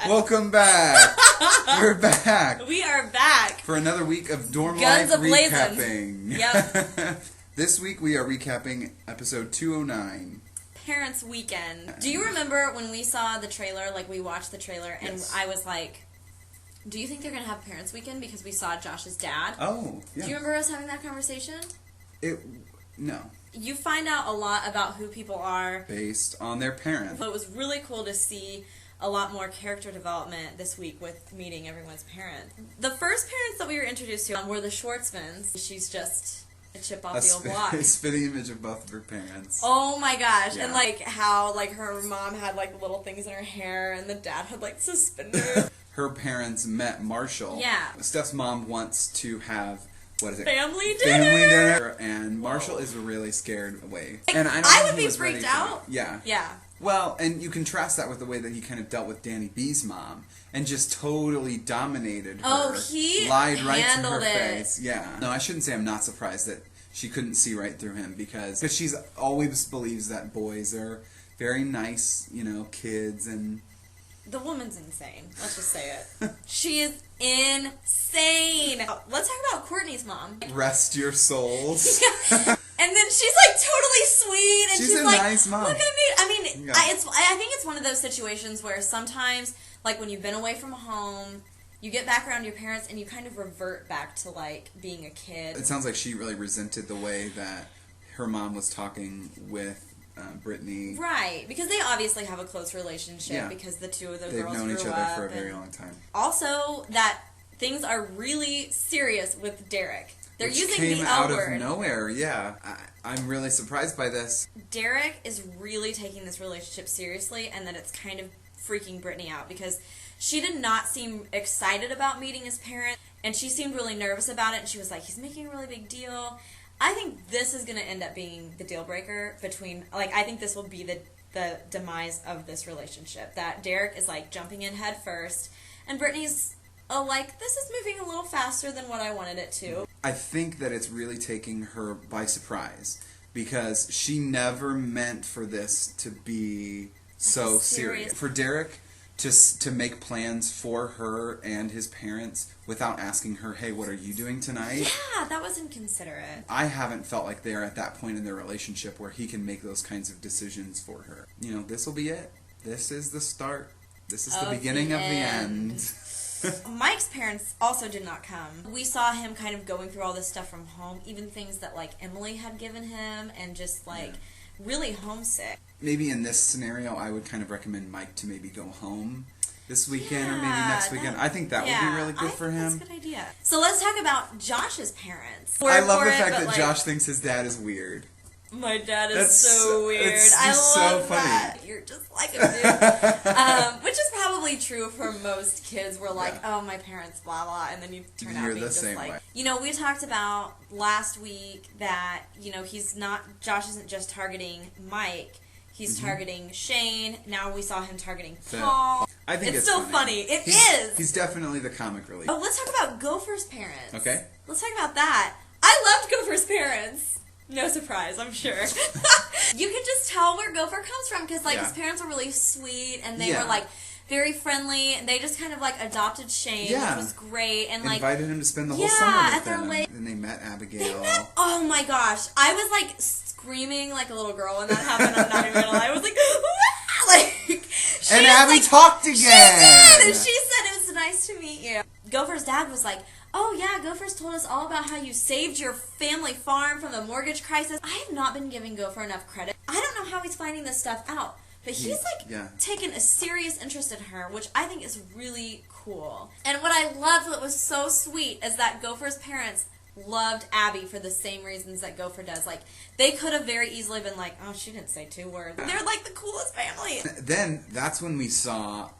Welcome back. We're back. We are back. For another week of Dorm Guns Life a-blazing. recapping. Yep. This week we are recapping episode 209. Parents' Weekend. Do you remember when we saw the trailer, like we watched the trailer, and Yes. I was like, do you think they're going to have Parents' Weekend because we saw Josh's dad? Oh, yeah. Do you remember us having that conversation? No. You find out a lot about who people are. Based on their parents. But it was really cool to see a lot more character development this week with meeting everyone's parents. The first parents that we were introduced to were the Schwartzmans. She's just a chip off the old block. A spitting image of both of her parents. Oh my gosh. Yeah. And like how like her mom had like little things in her hair and the dad had like suspenders. Her parents met Marshall. Yeah. Steph's mom wants to have, what is it? Family dinner! Family dinner. And Marshall is really scared away. And I, don't I think would he be was ready freaked for out. it. Yeah. Yeah. Well, and you contrast that with the way that he kind of dealt with Danny B's mom and just totally dominated her. Oh, he lied right to her handled it. face. Yeah. No, I shouldn't say I'm not surprised that she couldn't see right through him because she's always believes that boys are very nice, kids and... The woman's insane. Let's just say it. She is insane. Let's talk about Courtney's mom. Rest your souls. Yeah. And then she's like totally sweet, and she's a like, nice mom. "Look at me." I mean, Yeah. I think it's one of those situations where sometimes, like when you've been away from home, you get back around your parents, and you kind of revert back to like being a kid. It sounds like she really resented the way that her mom was talking with Brittany. Right, because they obviously have a close relationship Yeah. because the two of the They've girls known grew each other up for a very long time. Also, that things are really serious with Derek. They're Which using came the out L word. of nowhere, yeah. I'm really surprised by this. Derek is really taking this relationship seriously, and that it's kind of freaking Brittany out because she did not seem excited about meeting his parents, and she seemed really nervous about it, and she was like, he's making a really big deal. I think this is going to end up being the deal breaker between, like, I think this will be the demise of this relationship, that Derek is, like, jumping in head first, and Brittany's like, this is moving a little faster than what I wanted it to. I think that it's really taking her by surprise because she never meant for this to be so serious. For Derek to make plans for her and his parents without asking her, hey, what are you doing tonight? Yeah, that was inconsiderate. I haven't felt like they're at that point in their relationship where he can make those kinds of decisions for her. This will be it. This is the start. This is the beginning of the end. Mike's parents also did not come. We saw him kind of going through all this stuff from home, even things that like Emily had given him, and just like really homesick. Maybe in this scenario, I would kind of recommend Mike to maybe go home this weekend or maybe next weekend. I think that would be really good for him. That's a good idea. So let's talk about Josh's parents. I love the fact that Josh thinks his dad is weird. My dad is so weird. It's I just love so funny. that. You're just like him, dude. Which is probably true for most kids. We're like, oh, my parents, blah, blah, and then you turn out being just like... way. We talked about last week that, Josh isn't just targeting Mike. He's targeting Shane. Now we saw him targeting Paul. I think it's so funny. It is. He's definitely the comic relief. Oh, let's talk about Gopher's parents. Okay. Let's talk about that. I loved Gopher's parents. No surprise, I'm sure. You could just tell where Gopher comes from because, his parents were really sweet and they were, very friendly. And they just kind of, adopted Shane, which was great. And, invited him to spend the whole summer with them. And they met Abigail. Oh, my gosh. I was, screaming like a little girl when that happened. I'm not even going to lie. I was like, and Abby talked again. She did. And she said, it was nice to meet you. Gopher's dad was like, oh, yeah, Gopher's told us all about how you saved your family farm from the mortgage crisis. I have not been giving Gopher enough credit. I don't know how he's finding this stuff out. But he's, taken a serious interest in her, which I think is really cool. And what I loved that was so sweet is that Gopher's parents loved Abby for the same reasons that Gopher does. They could have very easily been like, oh, she didn't say 2 words. They're, the coolest family. Then that's when we saw...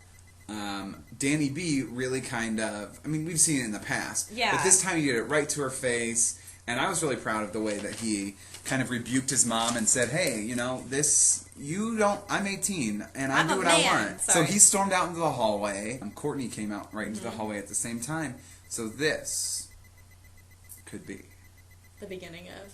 Danny B really kind of... I mean, we've seen it in the past. Yeah. But this time he did it right to her face. And I was really proud of the way that he kind of rebuked his mom and said, hey, I'm 18 and I do what I want. Sorry. So he stormed out into the hallway. Courtney came out right into the hallway at the same time. So this could be... the beginning of...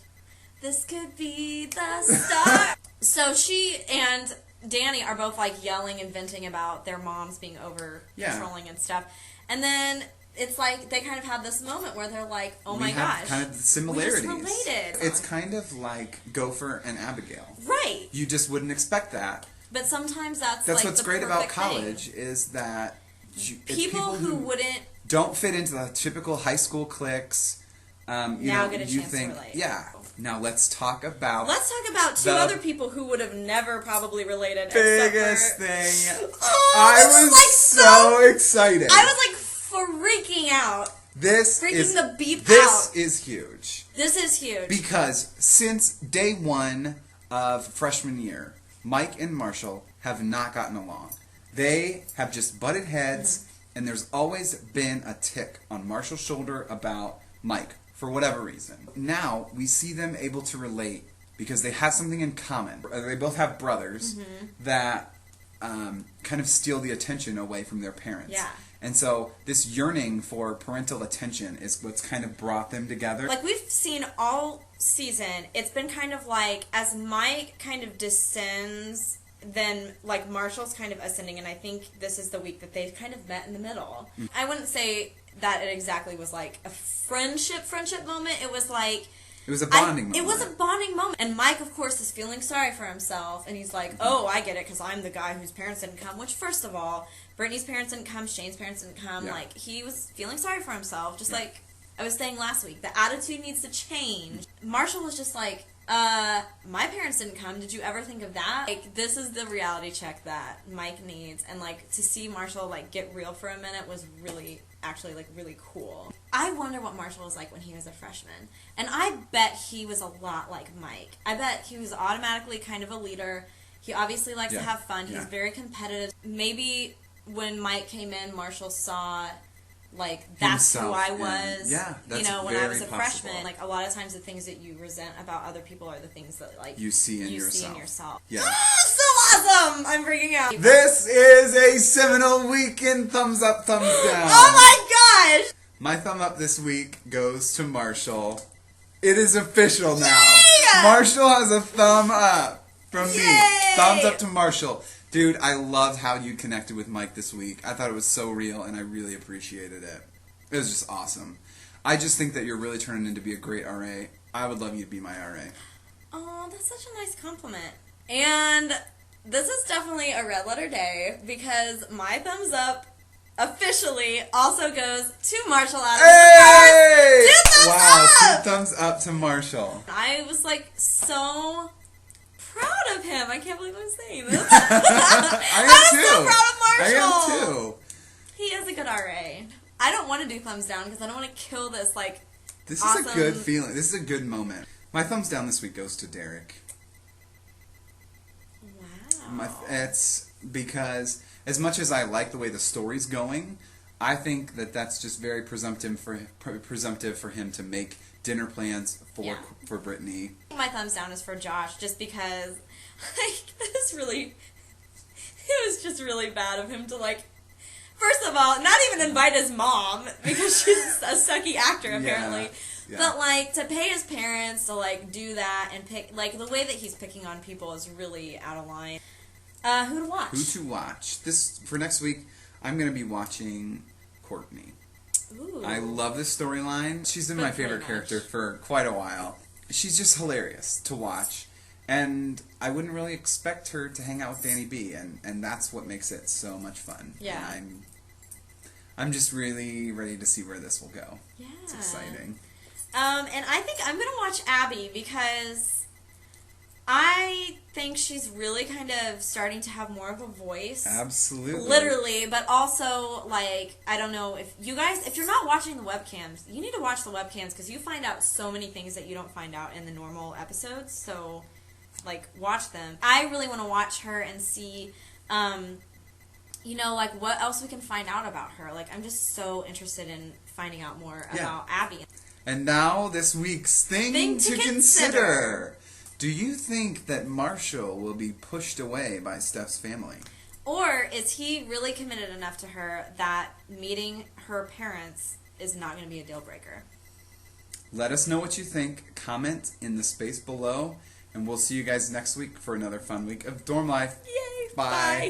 This could be the start. So she and... Danny are both like yelling and venting about their moms being over controlling and stuff. And then it's like they kind of have this moment where they're like, "Oh my gosh, kind of the similarities. We just related." It's kind of like Gopher and Abigail. Right. You just wouldn't expect that. But sometimes that's like what's the great about college thing. Is that people who wouldn't don't fit into the typical high school cliques. Now get a chance to relate. Yeah. Now let's talk about two other people who would have never probably related. Biggest thing. I was like so excited. I was like freaking out. This is huge. This is huge. Because since day one of freshman year, Mike and Marshall have not gotten along. They have just butted heads, and there's always been a tick on Marshall's shoulder about Mike, for whatever reason. Now, we see them able to relate because they have something in common. They both have brothers that kind of steal the attention away from their parents. Yeah. And so this yearning for parental attention is what's kind of brought them together. Like we've seen all season, it's been kind of like as Mike kind of descends, then like Marshall's kind of ascending, and I think this is the week that they've kind of met in the middle. I wouldn't say that it exactly was like a friendship moment. It was like... It was a bonding moment. It was a bonding moment. And Mike, of course, is feeling sorry for himself. And he's like, oh, I get it, because I'm the guy whose parents didn't come. Which, first of all, Brittany's parents didn't come, Shane's parents didn't come. Yeah. Like, he was feeling sorry for himself. Just like I was saying last week. The attitude needs to change. Marshall was just like, my parents didn't come. Did you ever think of that? Like, this is the reality check that Mike needs. And, like, to see Marshall, like, get real for a minute was really... actually like really cool. I wonder what Marshall was like when he was a freshman. And I bet he was a lot like Mike. I bet he was automatically kind of a leader. He obviously likes to have fun. He's very competitive. Maybe when Mike came in, Marshall saw like that's who I was. Yeah, that's when I was a possible. freshman. Like a lot of times the things that you resent about other people are the things that like you see in yourself. Yeah. So awesome! I'm freaking out. This is a seminal week in thumbs up, thumbs down. Oh my gosh! My thumb up this week goes to Marshall. It is official now. Yay! Marshall has a thumb up from Yay! me. Thumbs up to Marshall. Dude, I loved how you connected with Mike this week. I thought it was so real, and I really appreciated it. It was just awesome. I just think that you're really turning into be a great RA. I would love you to be my RA. Oh, that's such a nice compliment. And this is definitely a red letter day because my thumbs up officially also goes to Marshall Adams. Hey! 2 thumbs up! 2 thumbs up to Marshall. I was like so proud of him. I can't believe I'm saying this. I am too. So proud of Marshall. I am too. He is a good RA. I don't want to do thumbs down because I don't want to kill this like This awesome... is a good feeling. This is a good moment. My thumbs down this week goes to Derek. Wow. It's because as much as I like the way the story's going, I think that that's just very presumptive for him to make dinner plans for Brittany. My thumbs down is for Josh, just because it was just really bad of him to like. First of all, not even invite his mom because she's a sucky actor apparently. Yeah. But like to pay his parents to like do that and pick like the way that he's picking on people is really out of line. Who to watch? Who to watch? This for next week. I'm gonna be watching Courtney. Ooh. I love this storyline. She's been my favorite character for quite a while. She's just hilarious to watch. And I wouldn't really expect her to hang out with Danny B, and that's what makes it so much fun. Yeah. And I'm just really ready to see where this will go. Yeah. It's exciting. And I think I'm going to watch Abby because I think she's really kind of starting to have more of a voice. Absolutely. Literally, but also, like, I don't know, if you guys, if you're not watching the webcams, you need to watch the webcams because you find out so many things that you don't find out in the normal episodes, so, like, watch them. I really want to watch her and see, like, what else we can find out about her. Like, I'm just so interested in finding out more about Abby. And now, this week's thing to consider. Do you think that Marshall will be pushed away by Steph's family? Or is he really committed enough to her that meeting her parents is not going to be a deal breaker? Let us know what you think. Comment in the space below. And we'll see you guys next week for another fun week of dorm life. Yay! Bye.